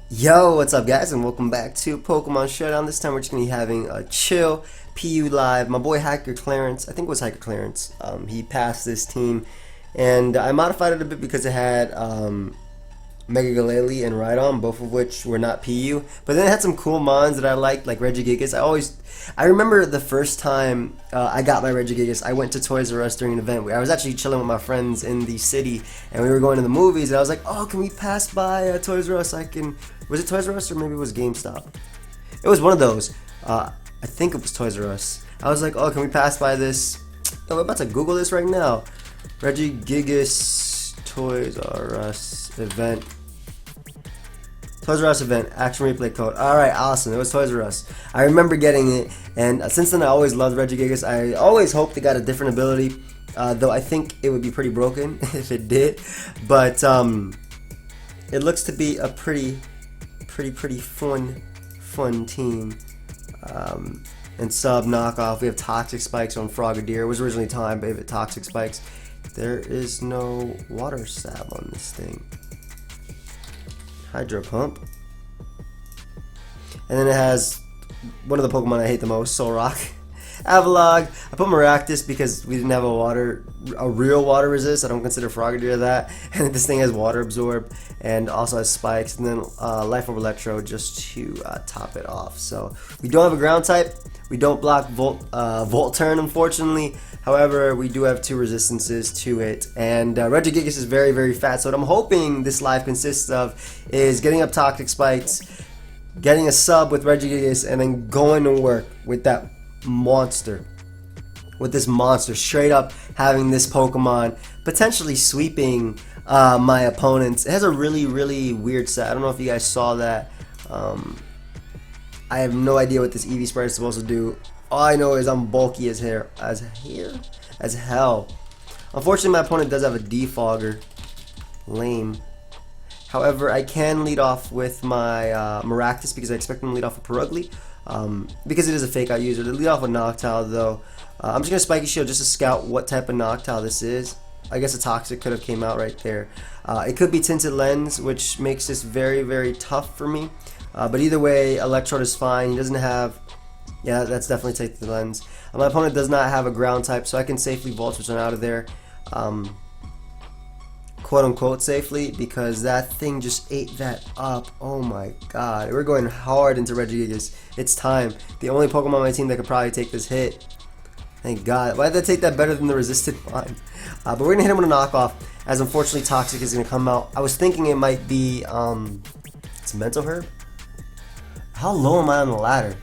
Yo, what's up guys, and welcome back to Pokemon Showdown. This time we're just going to be having a chill PU live. My boy Hacker Clarence, I think it was Hacker Clarence, he passed this team, and I modified it a bit because it had Mega Galele and Rhydon, both of which were not PU, but then it had some cool mons that I liked, like Regigigas. I remember the first time I got my Regigigas, I went to Toys R Us during an event. I was actually chilling with my friends in the city, and we were going to the movies, and I was like, oh, can we pass by Toys R Us? Was it Toys R Us or maybe it was GameStop? It was one of those. I think it was Toys R Us. I was like, oh, can we pass by this? Oh, I'm about to Google this right now. Regigigas Toys R Us event. Toys R Us event, action replay code. Alright, awesome. It was Toys R Us. I remember getting it, and since then I always loved Regigigas. I always hoped it got a different ability, though I think it would be pretty broken if it did. But it looks to be a pretty fun team. And sub knockoff, we have Toxic Spikes on Frogadier. It was originally Time, but if Toxic Spikes, there is no water stab on this thing. Hydro Pump. And then it has one of the Pokemon I hate the most, Solrock. Avalog. I put Maractus because we didn't have a real water resist. I don't consider Frogadier that. And this thing has Water Absorb and also has Spikes. And then Life Orb Electro just to top it off. So we don't have a ground type. We don't block Volt Turn, unfortunately. However, we do have two resistances to it. And Regigigas is very fat. So what I'm hoping this live consists of is getting up Toxic Spikes, getting a sub with Regigigas, and then going to work with that monster. With this monster, straight up having this Pokemon potentially sweeping my opponents. It has a really weird set. I don't know if you guys saw that. I have no idea what this Eevee Sprite is supposed to do. All I know is I'm bulky as hell. Unfortunately, my opponent does have a Defogger. Lame. However, I can lead off with my Maractus because I expect him to lead off with Perugly. Because it is a fake out user. To lead off with Noctowl though, I'm just going to Spiky Shield just to scout what type of Noctowl this is. I guess a Toxic could have came out right there. It could be Tinted Lens, which makes this very tough for me. But either way, Electrode is fine. He doesn't have... Yeah, that's definitely Tinted Lens. My opponent does not have a ground type, so I can safely Volt Switch out of there. Quote unquote safely, because that thing just ate that up. Oh my god. We're going hard into Regigigas. It's time. The only Pokemon on my team that could probably take this hit. Thank god. Why did that take that better than the resisted one? But we're going to hit him with a knockoff, as unfortunately Toxic is going to come out. I was thinking it might be, it's Mental Herb? How low am I on the ladder?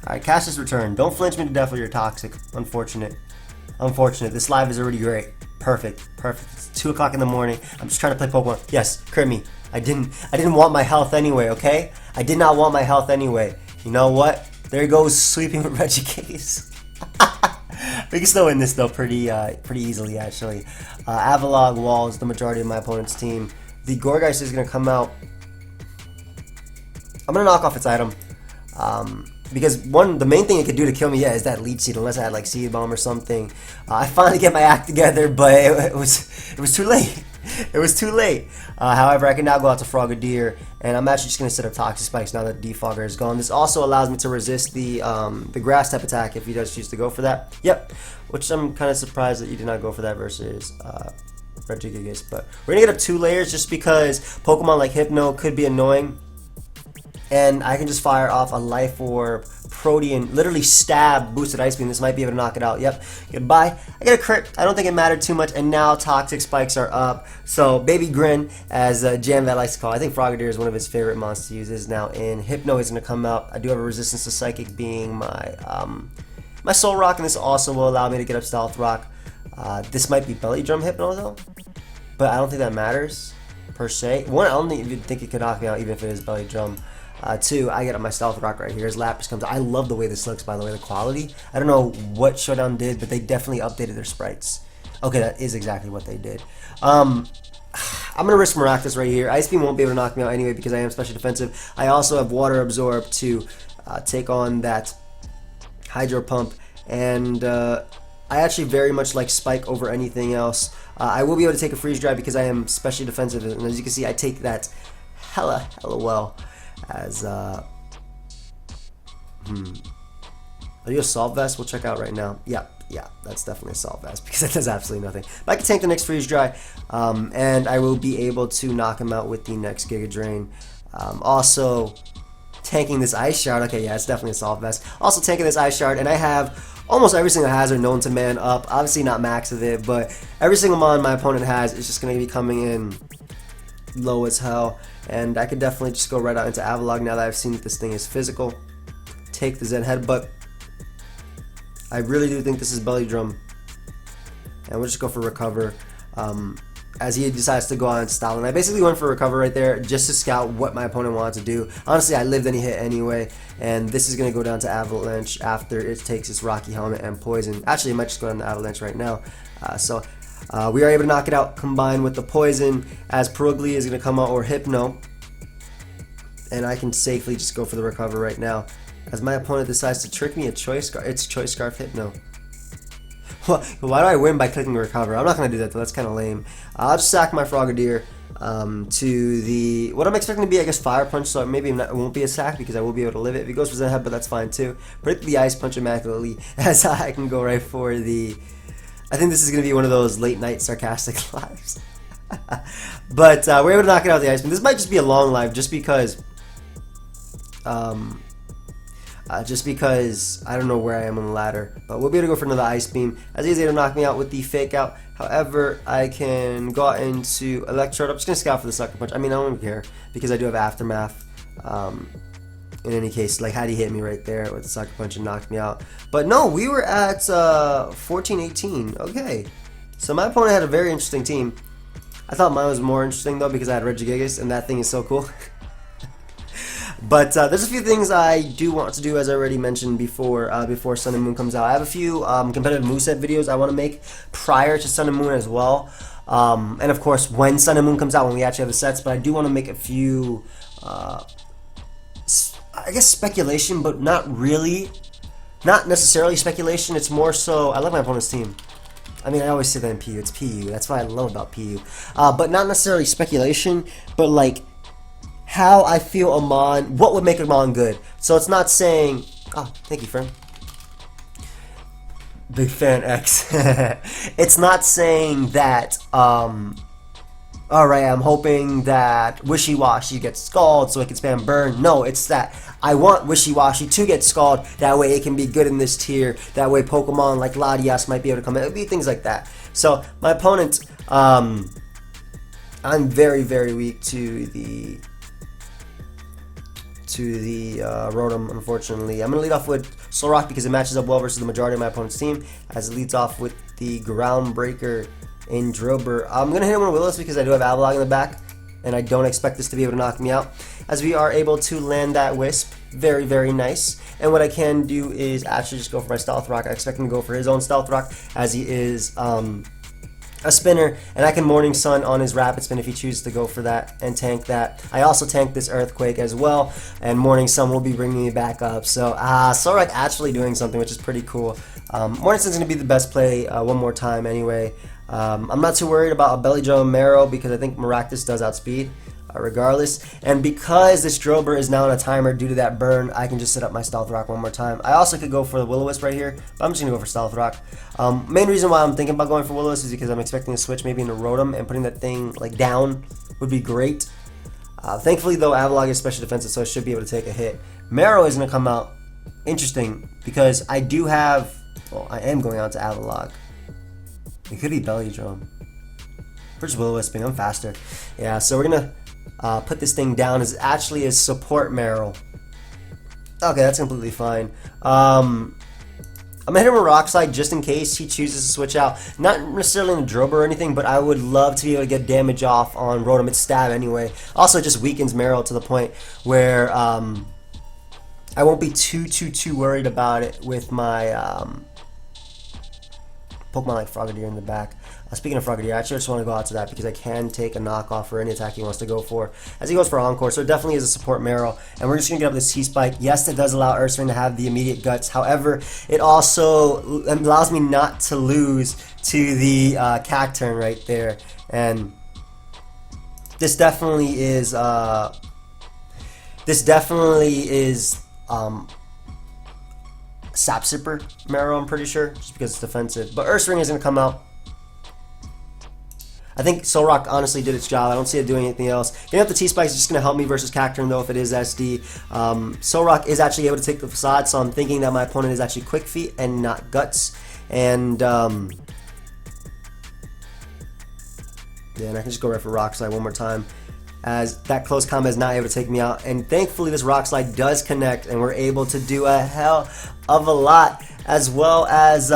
Alright, cast this return. Don't flinch me to death with your Toxic. Unfortunate. This live is already great. Perfect. It's 2 o'clock in the morning. I'm just trying to play Pokemon. Yes, crit me. I didn't want my health anyway, okay? I did not want my health anyway. You know what? There goes sweeping with Regigigas. We can still win this though pretty easily actually. Avalog walls the majority of my opponent's team. The Gourgeist is gonna come out. I'm gonna knock off its item. Because the main thing it could do to kill me, is that Leech Seed, unless I had like Seed Bomb or something. I finally get my act together, but it was too late. It was too late. However, I can now go out to Frogadier, and I'm actually just gonna set up Toxic Spikes now that Defogger is gone. This also allows me to resist the Grass type attack if he does choose to go for that. Yep, which I'm kind of surprised that you did not go for that versus Regigigas. But we're gonna get up 2 layers just because Pokemon like Hypno could be annoying. And I can just fire off a Life Orb, Protean, literally stab Boosted Ice Beam. This might be able to knock it out. Yep. Goodbye. I get a crit. I don't think it mattered too much. And now Toxic Spikes are up. So Baby Grin, as Jamvat likes to call it. I think Frogadier is one of his favorite monsters to use. Is now in. Hypno is going to come out. I do have a resistance to Psychic being my Soul Rock. And this also will allow me to get up Stealth Rock. This might be Belly Drum Hypno though. But I don't think that matters per se. One, I don't even think it could knock me out even if it is Belly Drum. 2, I get up my Stealth Rock right here as Lapras comes out. I love the way this looks, by the way, the quality. I don't know what Showdown did, but they definitely updated their sprites. Okay, that is exactly what they did. I'm going to risk Maractus right here. Ice Beam won't be able to knock me out anyway because I am special defensive. I also have Water Absorb to take on that Hydro Pump. And I actually very much like Spike over anything else. I will be able to take a Freeze Dry because I am specially defensive. And as you can see, I take that hella well. As are you a Salt Vest? We'll check out right now. Yeah, that's definitely a Salt Vest because it does absolutely nothing. But I can tank the next Freeze Dry, and I will be able to knock him out with the next Giga Drain. Also, tanking this Ice Shard. Okay, yeah, it's definitely a Salt Vest. Also tanking this Ice Shard, and I have almost every single hazard known to man up. Obviously not max of it, but every single mon my opponent has is just going to be coming in low as hell. And I could definitely just go right out into Avalog now that I've seen that this thing is physical. Take the Zen Headbutt. I really do think this is Belly Drum. And we'll just go for Recover. As he decides to go on style. And I basically went for Recover right there just to scout what my opponent wanted to do. Honestly, I lived any hit anyway. And this is going to go down to Avalanche after it takes its Rocky Helmet and Poison. Actually, it might just go down to Avalanche right now. We are able to knock it out combined with the Poison, as Perugly is going to come out, or Hypno. And I can safely just go for the Recover right now. As my opponent decides to trick me, it's Choice Scarf Hypno. Why do I win by clicking Recover? I'm not going to do that though, that's kind of lame. I'll just sack my Frogadier to the, what I'm expecting to be, I guess, Fire Punch, so maybe it won't be a sack because I will be able to live it. If he goes for Zen Head, but that's fine too. Predict the Ice Punch immaculately, as I can go right for the, I think this is going to be one of those late night sarcastic lives. But we're able to knock it out with the Ice Beam. This might just be a long live just because I don't know where I am on the ladder, but we'll be able to go for another Ice Beam, as he's able to knock me out with the Fake Out. However, I can go out into Electrode. I'm just going to scout for the Sucker Punch. I mean, I don't care, because I do have Aftermath. In any case, like, had he hit me right there with the Sucker Punch and knocked me out. But no, we were at 14-18. Okay, so my opponent had a very interesting team. I thought mine was more interesting, though, because I had Regigigas, and that thing is so cool. But there's a few things I do want to do, as I already mentioned before Sun and Moon comes out. I have a few competitive moveset videos I want to make prior to Sun and Moon as well. And of course, when Sun and Moon comes out, when we actually have the sets. But I do want to make a few, I guess, speculation, but not really. Not necessarily speculation. It's more so, I love my opponent's team. I mean, I always say that in PU. It's PU. That's what I love about PU. But not necessarily speculation, but like, how I feel a mon, what would make a mon good. So it's not saying, oh, thank you, friend. Big fan X. It's not saying that, alright, I'm hoping that Wishy-Washy gets Scald so it can spam Burn. No, it's that I want Wishy-Washy to get Scald, that way it can be good in this tier, that way Pokemon like Latias might be able to come in. It would be things like that. So, my opponent, I'm very, very weak to the Rotom, unfortunately. I'm going to lead off with Solrock because it matches up well versus the majority of my opponent's team, as it leads off with the Groundbreaker in Drillbur. I'm going to hit him with Willis because I do have Avalog in the back, and I don't expect this to be able to knock me out, as we are able to land that Wisp. Very, very nice. And what I can do is actually just go for my Stealth Rock. I expect him to go for his own Stealth Rock, as he is a spinner, and I can Morning Sun on his Rapid Spin if he chooses to go for that and tank that. I also tank this Earthquake as well, and Morning Sun will be bringing me back up. So Solrock actually doing something, which is pretty cool. Morning Sun's going to be the best play one more time anyway. I'm not too worried about a Belly Drum Marrow because I think Maractus does outspeed regardless. And because this Drillbur is now on a timer due to that burn, I can just set up my Stealth Rock one more time. I also could go for the Will-O-Wisp right here, but I'm just going to go for Stealth Rock. Main reason why I'm thinking about going for Will-O-Wisp is because I'm expecting a switch maybe into Rotom, and putting that thing like down would be great. Thankfully though, Avalog is special defensive, so I should be able to take a hit. Marrow is going to come out interesting because I do have, well, I am going out to Avalog. It could be Belly Drum. We're just Will-O-Wisping, I'm faster. Yeah, so we're going to put this thing down as actually as support Meryl. Okay, that's completely fine. I'm gonna hit him with Rock Slide just in case he chooses to switch out. Not necessarily in the Drillbur or anything, but I would love to be able to get damage off on Rotom. It's stab anyway. Also, it just weakens Meryl to the point where I won't be too worried about it with my Pokemon like Frogadier in the back. Speaking of Frogadier, I actually just want to go out to that because I can take a knockoff for any attack he wants to go for, as he goes for Encore, so it definitely is a support Marrow. And we're just going to get up this T-Spike. Yes, it does allow Ursaring to have the immediate Guts. However, it also allows me not to lose to the Cacturn right there. And this definitely is Sap Sipper Marrow, I'm pretty sure, just because it's defensive. But Ursaring is going to come out. I think Solrock honestly did its job. I don't see it doing anything else. Getting up the T-Spikes is just going to help me versus Cacturne, though, if it is SD. Solrock is actually able to take the Facade, so I'm thinking that my opponent is actually Quick Feet and not Guts. And, yeah, and I can just go right for Rock Slide one more time, as that close combat is not able to take me out. And thankfully, this Rock Slide does connect, and we're able to do a hell of a lot, as well as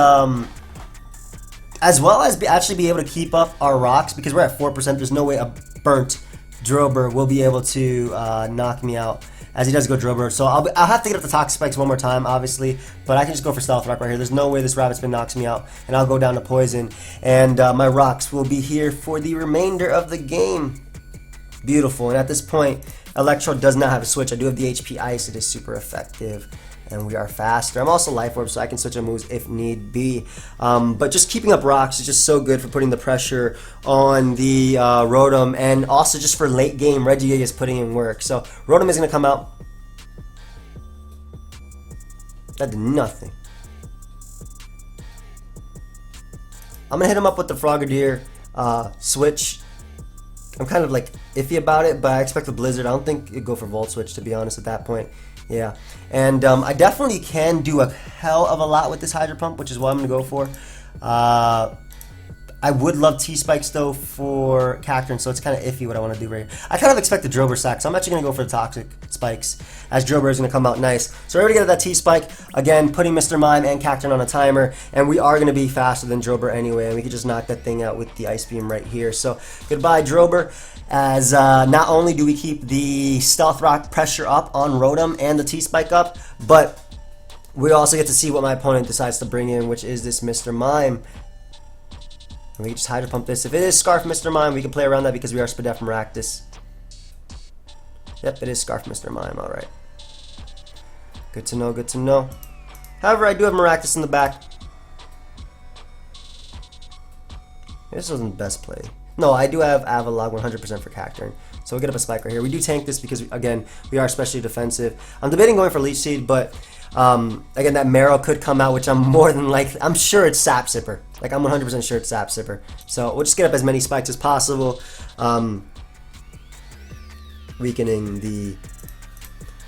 actually be able to keep up our rocks, because we're at 4%. There's no way a burnt Drober will be able to knock me out, as he does go Drober. So I'll have to get up the Toxic Spikes one more time, obviously, but I can just go for Stealth Rock right here. There's no way this Rabbit Spin knocks me out, and I'll go down to Poison, and my rocks will be here for the remainder of the game. Beautiful. And at this point, Electrode does not have a switch. I do have the HP Ice. It is super effective, and we are faster. I'm also Life Orb, so I can switch on moves if need be. But just keeping up rocks is just so good for putting the pressure on the Rotom, and also just for late game, Regigigas putting in work. So Rotom is going to come out. That did nothing. I'm going to hit him up with the Frogadier switch. I'm kind of like iffy about it, but I expect the Blizzard. I don't think it'd go for Volt Switch, to be honest, at that point. Yeah, and I definitely can do a hell of a lot with this Hydro Pump, which is what I'm going to go for. I would love T-Spikes, though, for Cacturne, so it's kind of iffy what I want to do right here. I kind of expect the Drober sack, so I'm actually going to go for the Toxic Spikes, as Drober is going to come out nice. So we're going to get that T-Spike, again, putting Mr. Mime and Cacturne on a timer, and we are going to be faster than Drober anyway, and we can just knock that thing out with the Ice Beam right here. So goodbye, Drober, as not only do we keep the Stealth Rock pressure up on Rotom and the T-Spike up, but we also get to see what my opponent decides to bring in, which is this Mr. Mime. And we can just Hydro Pump this. If it is Scarf Mr. Mime, we can play around that because we are Spadef from Rakdos. Yep, it is Scarf Mr. Mime, alright. Good to know, good to know. However, I do have Maractus in the back. This wasn't the best play. No, I do have Avalog 100% for Cacturne. So we'll get up a Spike right here. We do tank this because, again, we are especially defensive. I'm debating going for Leech Seed, but again, that Marrow could come out, which I'm more than likely. I'm sure it's Sap Sipper. Like, I'm 100% sure it's Sap Sipper. So we'll just get up as many spikes as possible, weakening the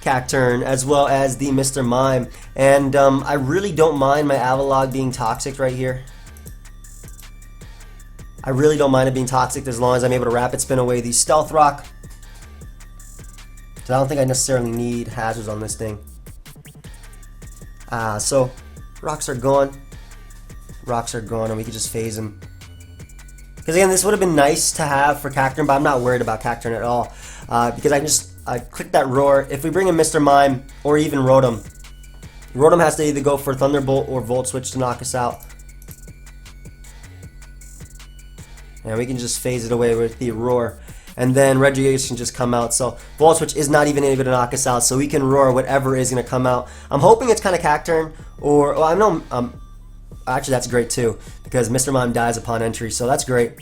Cacturne as well as the Mr. Mime. And I really don't mind my Avalog being toxic right here. I really don't mind it being toxic as long as I'm able to Rapid Spin away the Stealth Rock. So I don't think I necessarily need hazards on this thing. So rocks are gone. Rocks are gone, and we can just phase him. Because again, this would have been nice to have for Cacturne, but I'm not worried about Cacturne at all. Because I click that Roar. If we bring in Mr. Mime or even Rotom, Rotom has to either go for Thunderbolt or Volt Switch to knock us out. And we can just phase it away with the Roar. And then Regigigas can just come out. So Volt Switch is not even able to knock us out. So we can Roar whatever is going to come out. I'm hoping it's kind of Cacturne. Or, well, I know, actually that's great too. Because Mr. Mime dies upon entry. So that's great.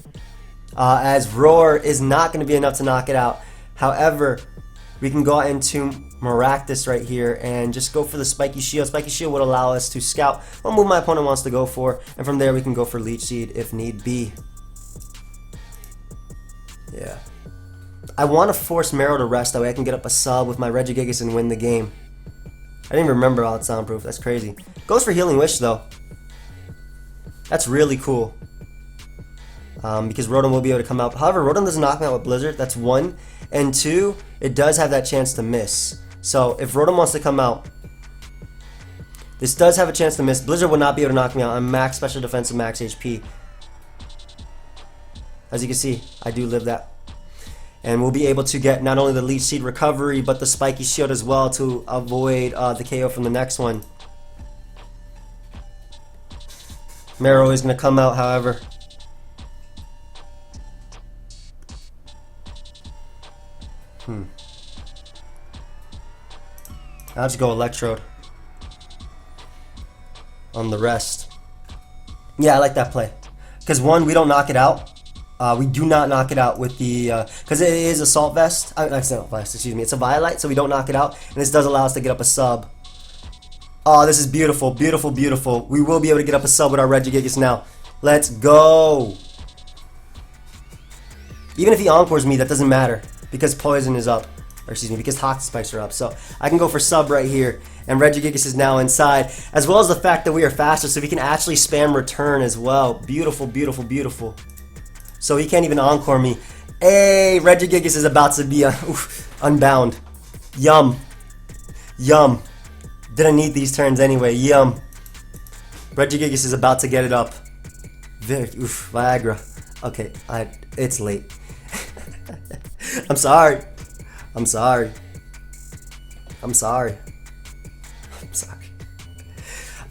As Roar is not going to be enough to knock it out. However, we can go into Maractus right here and just go for the Spiky Shield. Spiky Shield would allow us to scout what move my opponent wants to go for. And from there we can go for Leech Seed if need be. Yeah. I want to force Marrow to rest, that way I can get up a sub with my Regigigas and win the game. I didn't even remember all it's soundproof. That's crazy. Goes for Healing Wish though. That's really cool. Because Rotom will be able to come out. However, Rotom doesn't knock me out with Blizzard. That's one. And two, it does have that chance to miss. So if Rotom wants to come out, this does have a chance to miss. Blizzard will not be able to knock me out. I'm max special defense and max HP. As you can see, I do live that. And we'll be able to get not only the Leech Seed recovery, but the Spiky Shield as well to avoid the KO from the next one. Marrow is going to come out, however. I'll just go Electrode on the rest. Yeah, I like that play. Because one, we don't knock it out. We do not knock it out with the, because it is Assault Vest. Not Assault Vest, excuse me. It's a Violite, so we don't knock it out. And this does allow us to get up a sub. Oh, this is beautiful, beautiful, beautiful. We will be able to get up a sub with our Regigigas now. Let's go. Even if he Encores me, that doesn't matter. Because Poison is up. Or excuse me, because Toxic Spikes are up. So I can go for sub right here. And Regigigas is now inside. As well as the fact that we are faster, so we can actually spam return as well. Beautiful, beautiful, beautiful. So he can't even Encore me. Hey, Regigigas is about to be unbound. Yum. Yum. Didn't need these turns anyway. Yum. Regigigas is about to get it up. Viagra. Okay, it's late. I'm sorry. I'm sorry. I'm sorry. I'm sorry.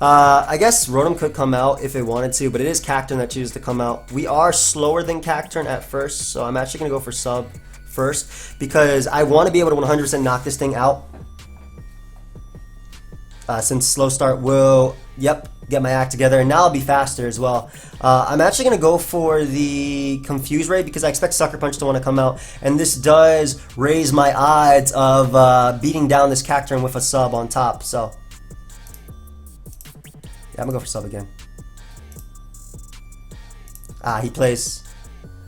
I guess Rotom could come out if it wanted to, but it is Cacturne that chooses to come out. We are slower than Cacturne at first, so I'm actually going to go for sub first because I want to be able to 100% knock this thing out. Since slow start will, get my act together, and now I'll be faster as well. I'm actually going to go for the Confuse Ray because I expect Sucker Punch to want to come out, and this does raise my odds of beating down this Cacturne with a sub on top, so yeah, I'm going to go for sub again. He plays.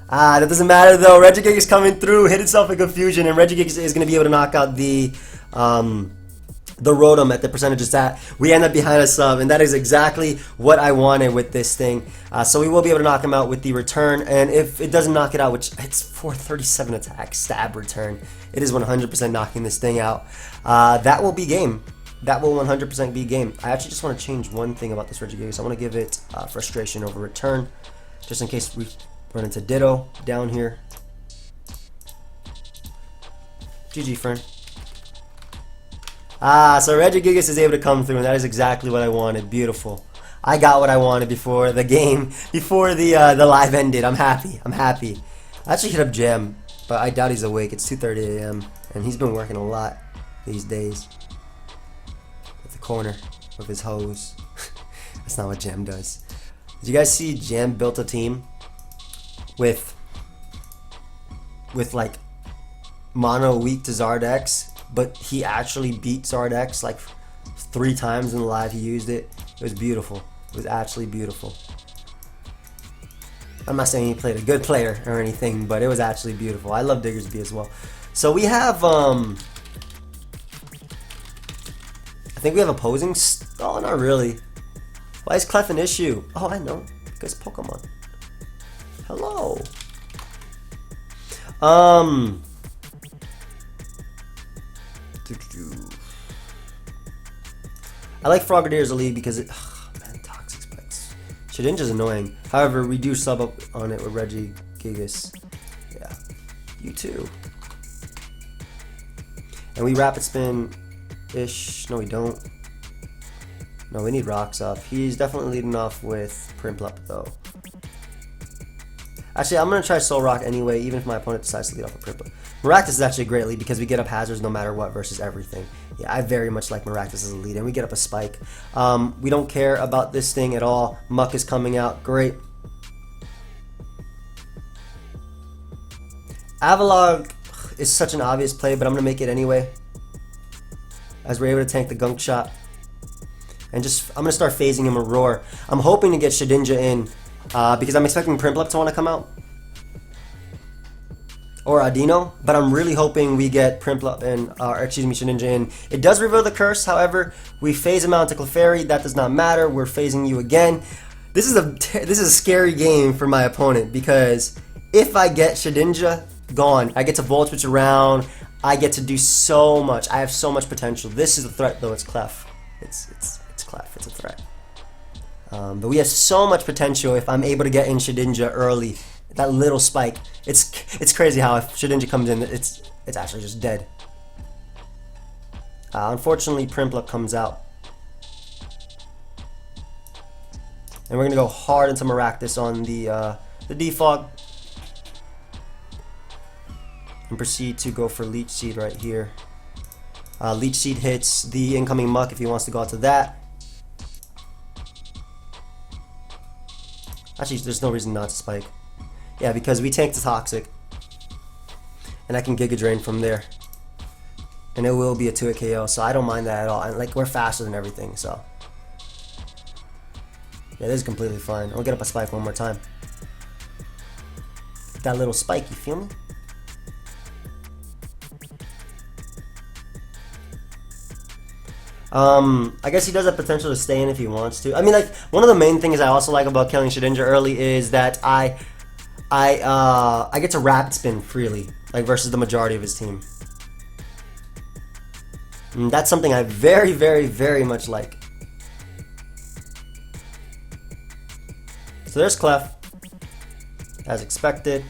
That doesn't matter though. Regigigas coming through, hit itself in Confusion, and Regigigas is going to be able to knock out the Rotom at the percentage it's at. We end up behind a sub, and that is exactly what I wanted with this thing. So we will be able to knock him out with the return, and if it doesn't knock it out, which it's 437 attack, stab return, it is 100% knocking this thing out. That will be game. That will 100% be game. I actually just want to change one thing about this Regigigas. I want to give it frustration over return, just in case we run into Ditto down here. GG, friend. So Regigigas is able to come through, and that is exactly what I wanted. Beautiful. I got what I wanted before the game, before the live ended. I'm happy. I'm happy. I actually hit up Jam, but I doubt he's awake. It's 2:30 a.m. and he's been working a lot these days. At the corner with his hose. That's not what Jam does. Did you guys see Jam built a team with like mono weak to Zardex? But he actually beat Zardex like 3 times in the live he used it. It was beautiful. It was actually beautiful. I'm not saying he played a good player or anything, but it was actually beautiful. I love Diggersby as well. So we have, I think we have opposing. Oh, not really. Why is Clef an issue? Oh, I know. Because Pokemon. Hello. I like Frogadier as a lead because it, man, Toxic Spikes. Shedinja's annoying. However, we do sub up on it with Regigigas. Yeah, you too. And we Rapid Spin-ish. No, we don't. No, we need Rocks up. He's definitely leading off with Prinplup though. Actually, I'm going to try Soul Rock anyway, even if my opponent decides to lead off a Prinplup. Maractus is actually a great lead because we get up hazards no matter what versus everything. Yeah, I very much like Maractus as a lead, and we get up a Spike. We don't care about this thing at all. Muck is coming out. Great. Avalog is such an obvious play, but I'm going to make it anyway, as we're able to tank the Gunk Shot. And just, I'm going to start phasing him a Roar. I'm hoping to get Shedinja in, because I'm expecting Prinplup to want to come out. Or Audino, but I'm really hoping we get Prinplup and, Shedinja in. It does reveal the curse, however, we phase him out to Clefairy. That does not matter. We're phasing you again. This is a scary game for my opponent because if I get Shedinja, gone. I get to Volt Switch around. I get to do so much. I have so much potential. This is a threat though. It's Clef. It's Clef. It's a threat. But we have so much potential if I'm able to get in Shedinja early. That little spike. It's crazy how if Shedinja comes in, it's actually just dead. Unfortunately, Prinplup comes out. And we're going to go hard into Maractus on the Defog. And proceed to go for Leech Seed right here. Leech Seed hits the incoming Muck if he wants to go out to that. Actually, there's no reason not to spike. Yeah, because we tank the Toxic. And I can Giga Drain from there. And it will be a 2-hit KO, so I don't mind that at all. And like, we're faster than everything, so. Yeah, this is completely fine. I'll get up a spike one more time. That little spike, you feel me? I guess he does have potential to stay in if he wants to. I mean, like, one of the main things I also like about killing Shedinja early is that I get to rapid spin freely, like, versus the majority of his team. And that's something I very, very, very much like. So there's Clef, as expected.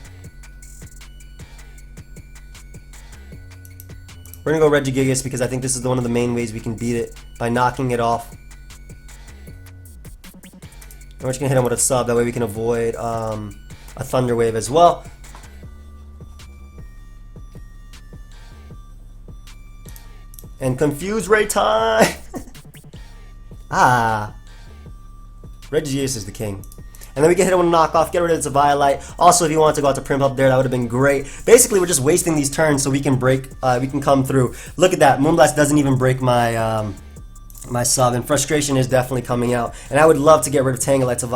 We're gonna go Regigigas because I think this is one of the main ways we can beat it, by knocking it off. And we're just gonna hit him with a sub, that way we can avoid a Thunder Wave as well. And Confuse Ray time! Regigigas is the king. And then we can hit him with a knockoff, get rid of its Violite. Also, if you want to go out to Primp up there, that would have been great. Basically, we're just wasting these turns so we can break, we can come through. Look at that, Moonblast doesn't even break my my sub, and Frustration is definitely coming out. And I would love to get rid of Tangela as a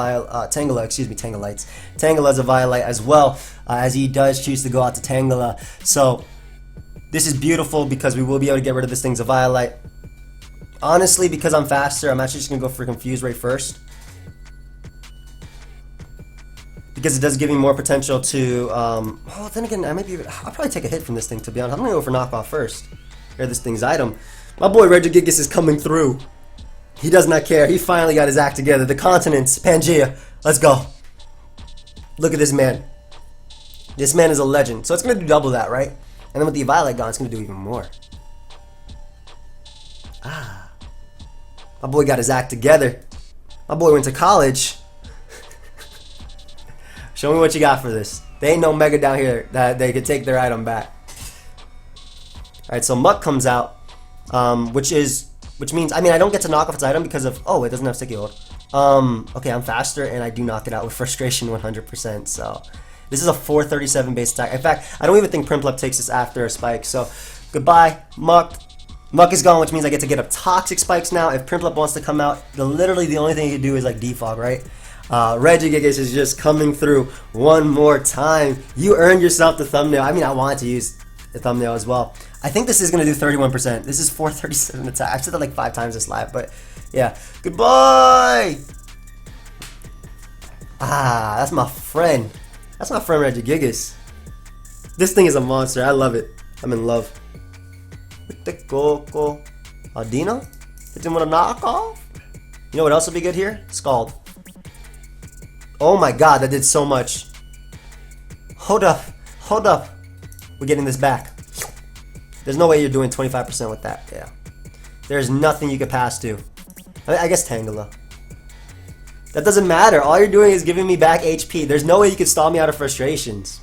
Violite as well, as he does choose to go out to Tangela. So, this is beautiful because we will be able to get rid of this thing's a Violite. Honestly, because I'm faster, I'm actually just going to go for Confuse Ray first. Because it does give me more potential to, oh, then again, I'll probably take a hit from this thing, to be honest. I'm going to go for knockoff first. Here's this thing's item. My boy Regigigas is coming through. He does not care. He finally got his act together. The continents, Pangea. Let's go. Look at this man. This man is a legend. So it's going to do double that, right? And then with the Violet gone, it's going to do even more. My boy got his act together. My boy went to college. Show me what you got for this. There ain't no Mega down here that they could take their item back. Alright, so Muck comes out, which means, I mean, I don't get to knock off its item because of, oh, it doesn't have Sticky Hold. Okay, I'm faster, and I do knock it out with Frustration 100%, so. This is a 437 base attack. In fact, I don't even think Prinplup takes this after a spike, so. Goodbye, Muck. Muck is gone, which means I get to get up Toxic Spikes now. If Prinplup wants to come out, literally the only thing he can do is, like, defog, right? Regigigas is just coming through one more time. You earned yourself the thumbnail. I mean, I wanted to use the thumbnail as well. I think this is going to do 31%. This is 437 attack. I've said that like 5 times this live, but yeah. Goodbye! That's my friend. That's my friend Regigigas. This thing is a monster. I love it. I'm in love. With the Coco. Aldino? Hit him with a knockoff? You know what else would be good here? Scald. Oh my god, that did so much. Hold up. Hold up. We're getting this back. There's no way you're doing 25% with that. Yeah. There's nothing you could pass to. I guess Tangela. That doesn't matter. All you're doing is giving me back HP. There's no way you can stall me out of Frustrations.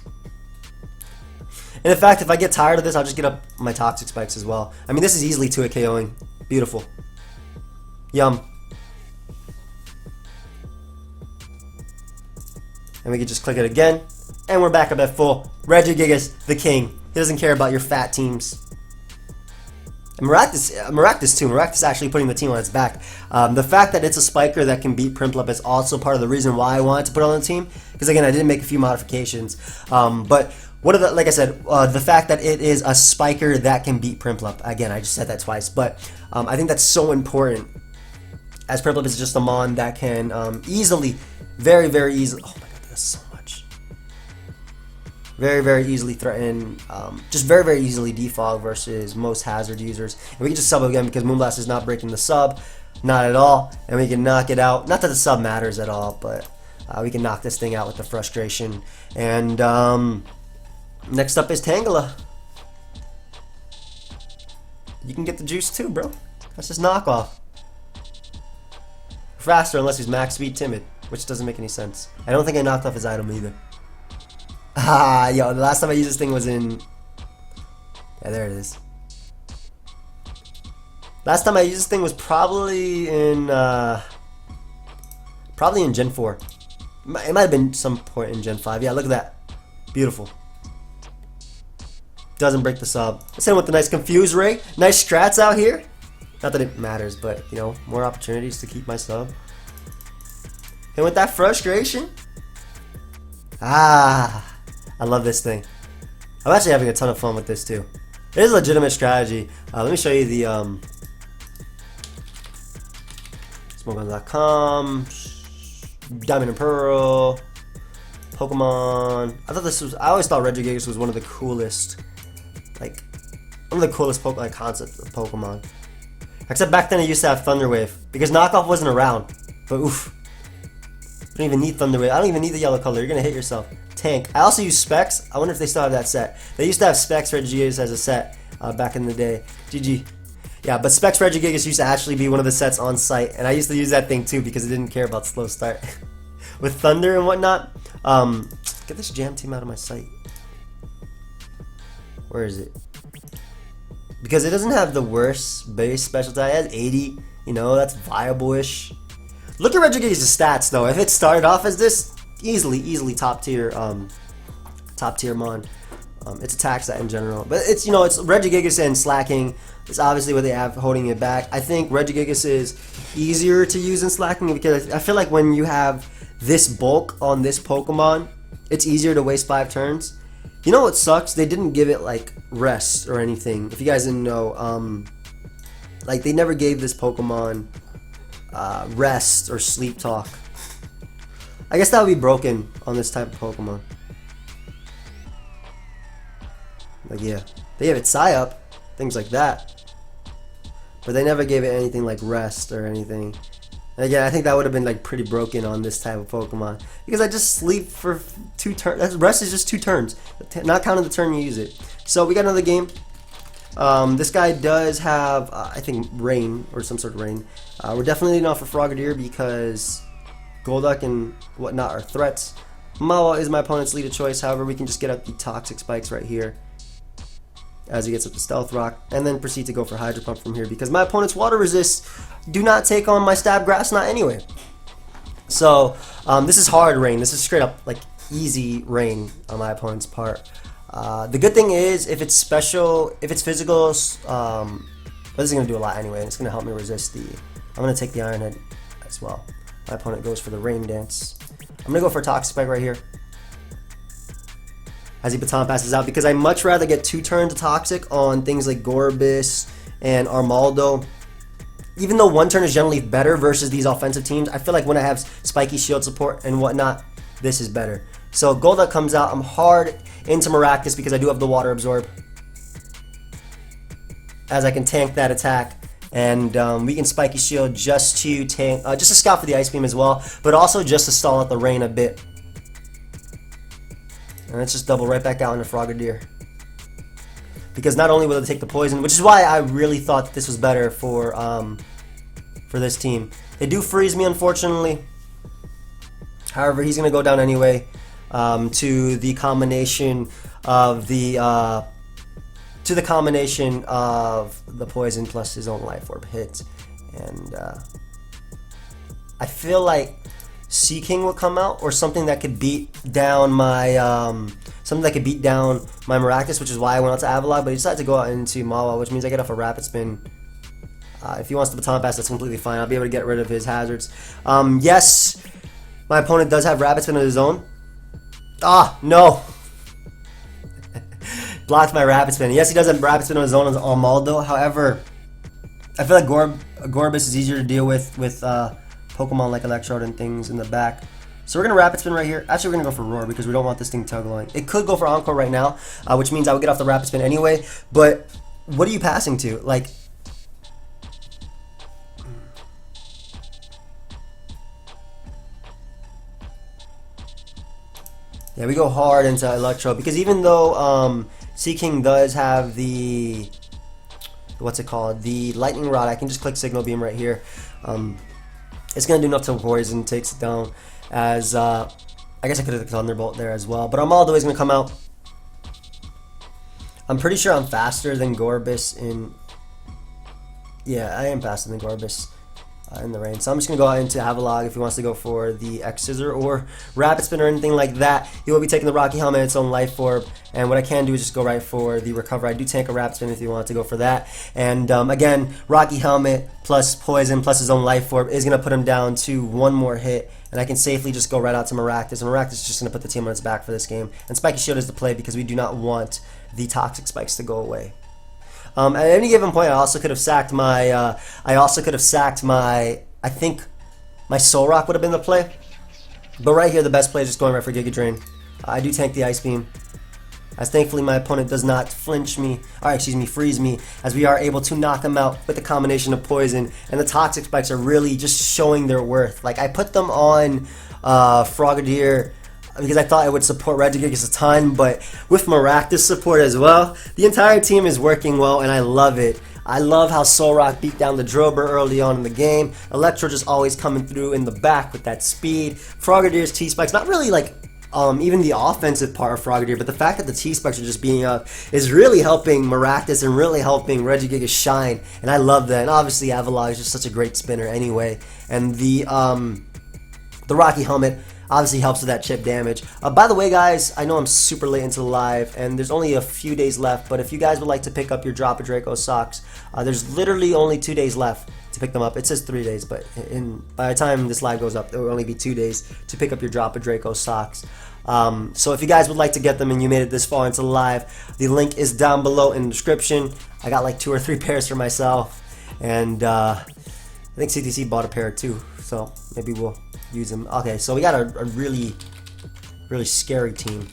And in fact, if I get tired of this, I'll just get up my Toxic Spikes as well. I mean, this is easily 2-hit KOing. Beautiful. Yum. And we can just click it again. And we're back up at full. Regigigas, the king. He doesn't care about your fat teams. And Maractus too. Maractus actually putting the team on its back. The fact that it's a spiker that can beat Prinplup is also part of the reason why I wanted to put it on the team. Because again, I did make a few modifications. But one of the, like I said, the fact that it is a spiker that can beat Prinplup. Again, I just said that twice. But I think that's so important. As Prinplup is just a mon that can easily, very, very easily. Oh my god, that's so much. Very, very easily threaten, just very, very easily defog versus most hazard users. And we can just sub again because Moonblast is not breaking the sub, not at all. And we can knock it out. Not that the sub matters at all, but we can knock this thing out with the Frustration. And next up is Tangela. You can get the juice too, bro. That's just knockoff. Faster unless he's max speed timid, which doesn't make any sense. I don't think I knocked off his item either. Yo, the last time I used this thing was in... Yeah, there it is. Last time I used this thing was probably in Gen 4. It might have been some point in Gen 5. Yeah, look at that. Beautiful. Doesn't break the sub. Let's hit him with the nice Confuse Ray. Nice strats out here. Not that it matters, but, you know, more opportunities to keep my sub. And with that Frustration. Ah, I love this thing. I'm actually having a ton of fun with this too. It is a legitimate strategy. Let me show you the Smokeon.com, Diamond and Pearl, Pokemon. I always thought Regigigas was one of the coolest, like, one of the coolest like concepts of Pokemon. Except back then I used to have Thunder Wave because knockoff wasn't around. But oof, I don't even need Thunder Wave. I don't even need the yellow color. You're gonna hit yourself. Tank. I also use Specs. I wonder if they still have that set. They used to have Specs Regigigas as a set back in the day. GG. Yeah, but Specs Regigigas used to actually be one of the sets on site, and I used to use that thing too because it didn't care about slow start. With Thunder and whatnot. Get this Jam Team out of my sight. Where is it? Because it doesn't have the worst base special attack. It has 80. You know, that's viable-ish. Look at Regigigas' stats though. If it started off as this, easily top tier mon. Its attack stat in general, but it's, you know, it's Regigigas and Slacking. It's obviously what they have holding it back. I think Regigigas is easier to use in Slacking because I feel like when you have this bulk on this Pokemon, it's easier to waste 5 turns. You know what sucks? They didn't give it like rest or anything. If you guys didn't know, like they never gave this Pokemon rest or sleep talk. I guess that would be broken on this type of Pokemon. Like, yeah, they gave it Psy-Up, things like that, but they never gave it anything like rest or anything. And again, I think that would have been like pretty broken on this type of Pokemon because I just sleep for 2 turns. Rest is just 2 turns, not counting the turn you use it. So we got another game. This guy does have, I think, Rain or some sort of Rain. We're definitely leading off for Frogadier because Golduck and whatnot are threats. Mawa is my opponent's lead of choice. However, we can just get up the Toxic Spikes right here as he gets up to Stealth Rock, and then proceed to go for Hydro Pump from here because my opponent's Water Resists do not take on my Stab Grass Knot anyway. So this is hard Rain. This is straight up like easy Rain on my opponent's part. The good thing is if it's special, if it's physical, but this is going to do a lot anyway, and it's going to help me resist the... I'm going to take the Iron Head as well. My opponent goes for the Rain Dance. I'm going to go for a Toxic Spike right here as he baton passes out because I much rather get 2 turns of Toxic on things like Gorbis and Armaldo. Even though 1 turn is generally better versus these offensive teams, I feel like when I have spiky shield support and whatnot, this is better. So Golduck comes out. I'm hard into Maractus because I do have the Water Absorb, as I can tank that attack, and we can spiky shield just to tank, just to scout for the Ice Beam as well, but also just to stall out the Rain a bit. And let's just double right back out into Frogadier. Because not only will it take the poison, which is why I really thought that this was better for this team. They do freeze me, unfortunately. However, he's gonna go down anyway to the combination of the poison plus his own Life Orb hit, and I feel like Sea King will come out, or something that could beat down my Maractus, which is why I went out to Avalon, but he decided to go out into Mawa, which means I get off a Rapid Spin. If he wants to Baton Pass, that's completely fine. I'll be able to get rid of his hazards. Yes, my opponent does have Rapid Spin of his own. Ah, no. Blocked my Rapid Spin. Yes, he does have Rapid Spin of his own on Armaldo. However, I feel like Gorbis is easier to deal with Pokemon like Electrode and things in the back. So we're going to Rapid Spin right here. Actually, we're going to go for Roar because we don't want this thing Tug-Glowing. It could go for Encore right now, which means I would get off the Rapid Spin anyway. But what are you passing to? Like, yeah, we go hard into Electro because even though Sea King does have the, what's it called, the Lightning Rod, I can just click Signal Beam right here. It's going to do enough to poison, takes it down, as I guess I could have the Thunderbolt there as well. But Armaldo is going to come out. I'm pretty sure I'm faster than Gorbis in... Yeah, I am faster than Gorbis. in the rain. So I'm just going to go out into Avalog if he wants to go for the X Scissor or Rapid Spin or anything like that. He will be taking the Rocky Helmet, its own Life Orb, and what I can do is just go right for the Recover. I do tank a Rapid Spin if you want to go for that. And again, Rocky Helmet plus Poison plus his own Life Orb is going to put him down to one more hit, and I can safely just go right out to Maractus. And Maractus is just going to put the team on its back for this game. And Spiky Shield is the play because we do not want the Toxic Spikes to go away. At any given point, I also could have sacked my. I think my Soul Rock would have been the play. But right here, the best play is just going right for Giga Drain. I do tank the Ice Beam, as thankfully my opponent does not freeze me, as we are able to knock him out with the combination of Poison. And the Toxic Spikes are really just showing their worth. Like, I put them on Frogadier because I thought it would support Regigigas a ton, but with Maractus support as well, the entire team is working well, and I love it. I love how Soul Rock beat down the Drober early on in the game. Electro just always coming through in the back with that speed. Frogadier's T-Spikes, not really like even the offensive part of Frogadier, but the fact that the T-Spikes are just being up is really helping Maractus and really helping Regigigas shine, and I love that. And obviously Avalog is just such a great spinner anyway, and the Rocky Helmet obviously helps with that chip damage. By the way, guys, I know I'm super late into the live, and there's only a few days left, but if you guys would like to pick up your Drop a Draco socks, there's literally only 2 days left to pick them up. It says 3 days, but by the time this live goes up, there will only be 2 days to pick up your Drop a Draco socks. So if you guys would like to get them and you made it this far into the live, the link is down below in the description. I got like 2 or 3 pairs for myself, and I think CTC bought a pair too, so maybe we'll use them. Okay, so we got a really scary team.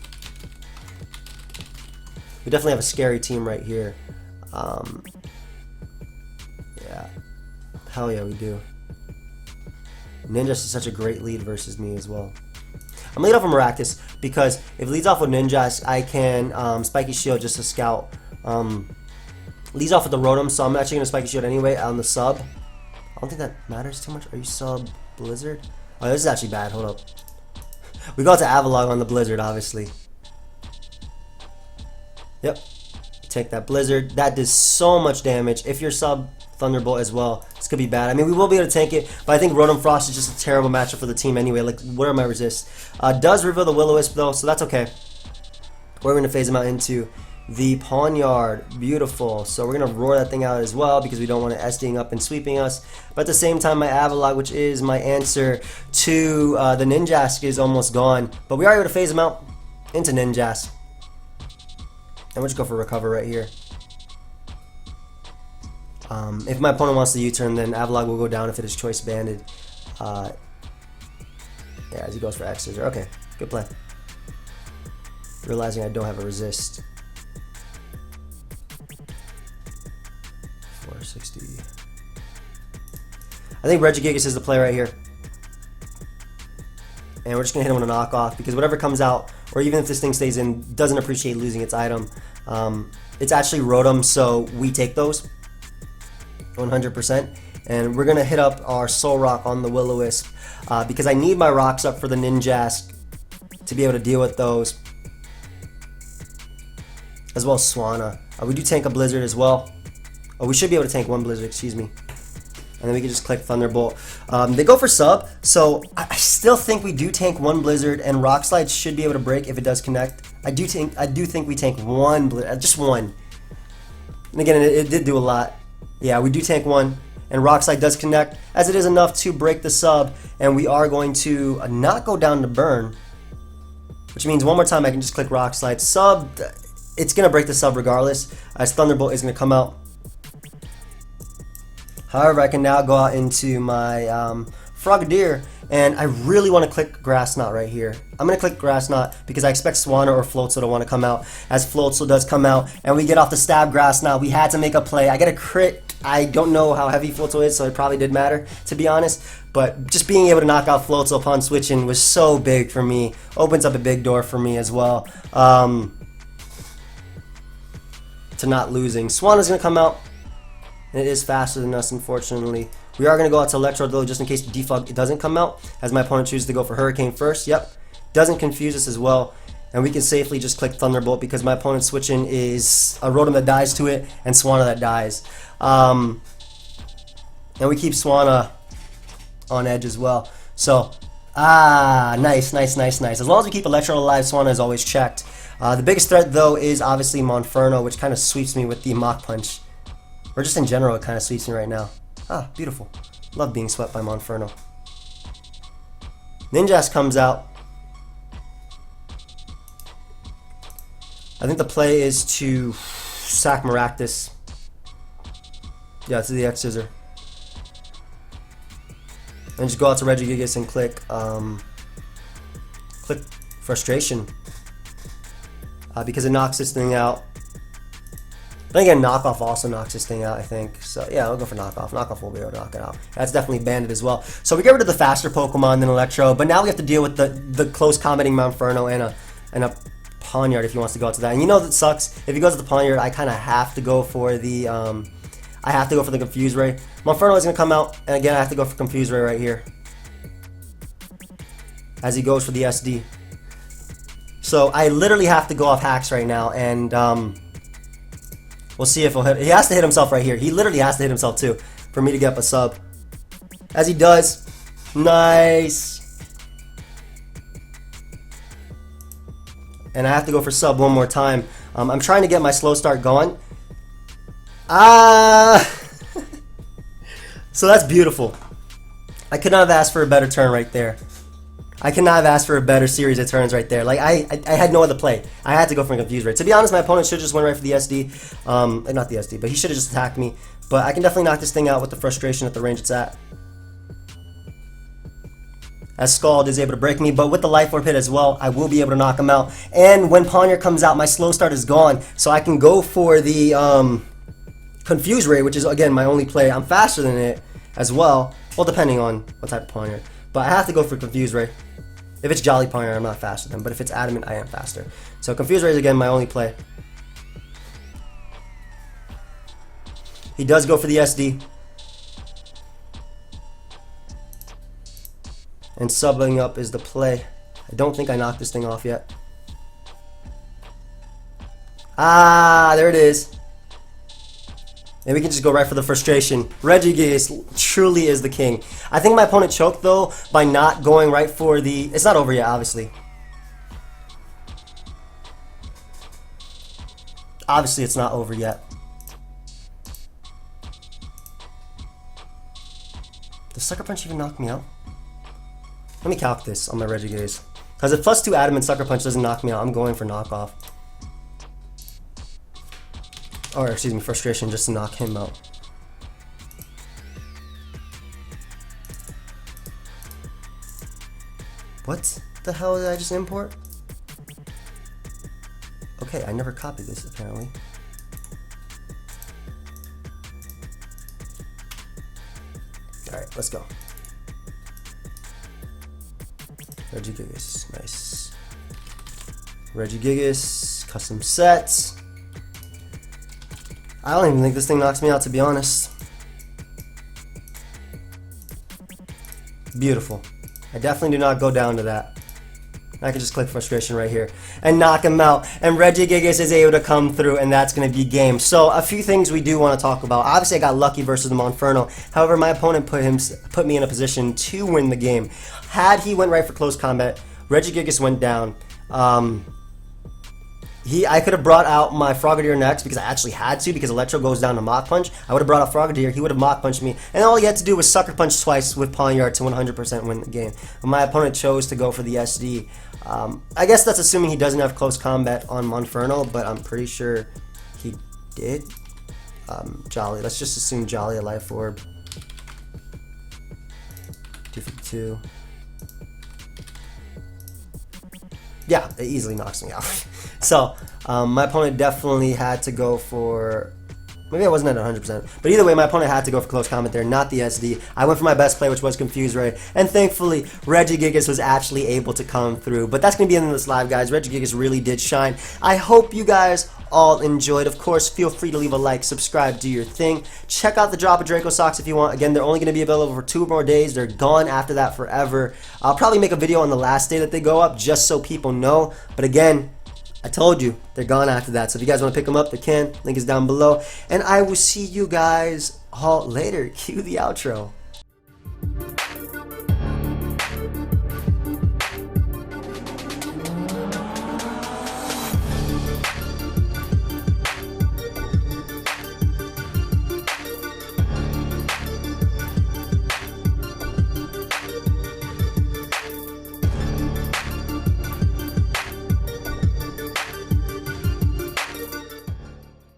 We definitely have a scary team right here. Yeah, hell yeah, we do. Ninjas is such a great lead versus me as well. I'm gonna lead off with Maractus because if it leads off with Ninjas, I can Spiky Shield just to scout. Leads off with the Rotom, so I'm actually gonna Spiky Shield anyway on the sub. I don't think that matters too much. Are you sub Blizzard? Oh, this is actually bad. Hold up. We go to Avalog on the Blizzard, obviously. Yep. Take that Blizzard. That does so much damage. If you're sub Thunderbolt as well, this could be bad. I mean, we will be able to tank it, but I think Rotom Frost is just a terrible matchup for the team anyway. Like, what are my resists? Does reveal the Will-O-Wisp though, so that's okay. We're going to phase him out into the Pawniard. Beautiful. So we're going to roar that thing out as well because we don't want it SDing up and sweeping us. But at the same time, my Avalog, which is my answer to the Ninjask, is almost gone. But we are able to phase him out into Ninjask. And we'll just go for Recover right here. If my opponent wants to U-turn, then Avalog will go down if it is Choice Banded. Yeah, as he goes for X Scissor. Okay, good play. Realizing I don't have a resist. 460. I think Regigigas is the play right here. And we're just going to hit him with a knockoff because whatever comes out, or even if this thing stays in, doesn't appreciate losing its item. It's actually Rotom, so we take those 100%. And we're going to hit up our Soul Rock on the Will-O-Wisp because I need my rocks up for the Ninjask to be able to deal with those, as well as Swanna. We do tank a Blizzard as well. Oh, we should be able to tank one Blizzard, excuse me. And then we can just click Thunderbolt. They go for sub, so I still think we do tank one Blizzard, and Rock Slide should be able to break if it does connect. I do think we tank one Blizzard, just one. And again, it did do a lot. Yeah, we do tank one, and Rock Slide does connect, as it is enough to break the sub, and we are going to not go down to burn, which means one more time I can just click Rock Slide. Sub, it's going to break the sub regardless, as Thunderbolt is going to come out. However, I can now go out into my Frogadier, and I really want to click Grass Knot right here. I'm going to click Grass Knot because I expect Swanna or Floatzel to want to come out, as Floatzel does come out, and we get off the stab Grass Knot. We had to make a play. I get a crit. I don't know how heavy Floatzel is, so it probably did matter, to be honest, but just being able to knock out Floatzel upon switching was so big for me. Opens up a big door for me as well, to not losing. Swanna's going to come out. And it is faster than us, unfortunately. We are going to go out to Electro, though, just in case Defog doesn't come out, as my opponent chooses to go for Hurricane first. Yep. Doesn't confuse us as well. And we can safely just click Thunderbolt because my opponent's switching is a Rotom that dies to it and Swanna that dies. And we keep Swanna on edge as well. So, nice. As long as we keep Electro alive, Swanna is always checked. The biggest threat, though, is obviously Monferno, which kind of sweeps me with the Mach Punch. Or just in general, it kind of sweeps me right now. Ah, beautiful. Love being swept by Monferno. Ninjask comes out. I think the play is to sack Maractus. Yeah, it's the X-Scissor. And just go out to Regigigas and click Frustration. Because it knocks this thing out. Then again, Knockoff also knocks this thing out, I think. So yeah, I'll go for Knockoff. Knockoff will be able to knock it out. That's definitely Bandit as well. So we get rid of the faster Pokemon than Electro, but now we have to deal with the close combating Monferno and a Pawniard if he wants to go out to that. And you know that sucks. If he goes to the Pawniard, I kind of have to go for the Confuse Ray. Monferno is going to come out, and again I have to go for Confuse Ray right here. As he goes for the SD. So I literally have to go off hacks right now, and we'll see if he'll hit. He has to hit himself right here. He literally has to hit himself too for me to get up a sub. As he does. Nice. And I have to go for sub one more time. I'm trying to get my slow start going. So that's beautiful. I could not have asked for a better turn right there. I could not have asked for a better series of turns right there. Like, I had no other play. I had to go for a Confuse Ray. To be honest, my opponent should have just went right for the SD. Not the SD, but he should have just attacked me. But I can definitely knock this thing out with the Frustration at the range it's at. As Scald is able to break me, but with the Life Orb hit as well, I will be able to knock him out. And when Pawniard comes out, my slow start is gone, so I can go for the Confuse Ray, which is, again, my only play. I'm faster than it as well, depending on what type of Pawniard. But I have to go for Confuse Ray. If it's Jolly Pawniard, I'm not faster than, but if it's Adamant, I am faster. So Confuse Ray is, again, my only play. He does go for the SD. And subbing up is the play. I don't think I knocked this thing off yet. There it is. And we can just go right for the Frustration. Regigigas truly is the king. I think my opponent choked, though, by not going right for the... It's not over yet, obviously. Obviously, it's not over yet. Does Sucker Punch even knock me out? Let me calc this on my Regigigas. Because if +2 Adamant Sucker Punch doesn't knock me out, I'm going for knockoff. Or, excuse me, Frustration just to knock him out. What the hell did I just import? Okay, I never copied this apparently. Alright, let's go. Regigigas, nice. Regigigas, custom sets. I don't even think this thing knocks me out, to be honest. Beautiful. I definitely do not go down to that. I can just click Frustration right here and knock him out. And Regigigas is able to come through, and that's going to be game. So a few things we do want to talk about. Obviously, I got lucky versus the Monferno. However, my opponent put me in a position to win the game. Had he went right for close combat, Regigigas went down. I could have brought out my Frogadier next because I actually had to, because Electro goes down to Mach Punch. I would have brought out Frogadier, he would have Mach Punched me, and all he had to do was Sucker Punch twice with Pawniard to 100% win the game. But my opponent chose to go for the SD. I guess that's assuming he doesn't have close combat on Monferno, but I'm pretty sure he did. Jolly, let's just assume Jolly a Life Orb. 252. Yeah, it easily knocks me out. So, my opponent definitely had to go for... Maybe I wasn't at 100%. But either way, my opponent had to go for close combat there, not the SD. I went for my best play, which was Confuse Ray. And thankfully, Regigigas was actually able to come through. But that's going to be the end of this live, guys. Regigigas really did shine. I hope you guys all enjoyed. Of course, feel free to leave a like, subscribe, do your thing. Check out the drop of Draco socks if you want. Again, they're only going to be available for 2 more days. They're gone after that forever. I'll probably make a video on the last day that they go up, just so people know. But again, I told you, they're gone after that. So if you guys want to pick them up, they can. Link is down below. And I will see you guys all later. Cue the outro.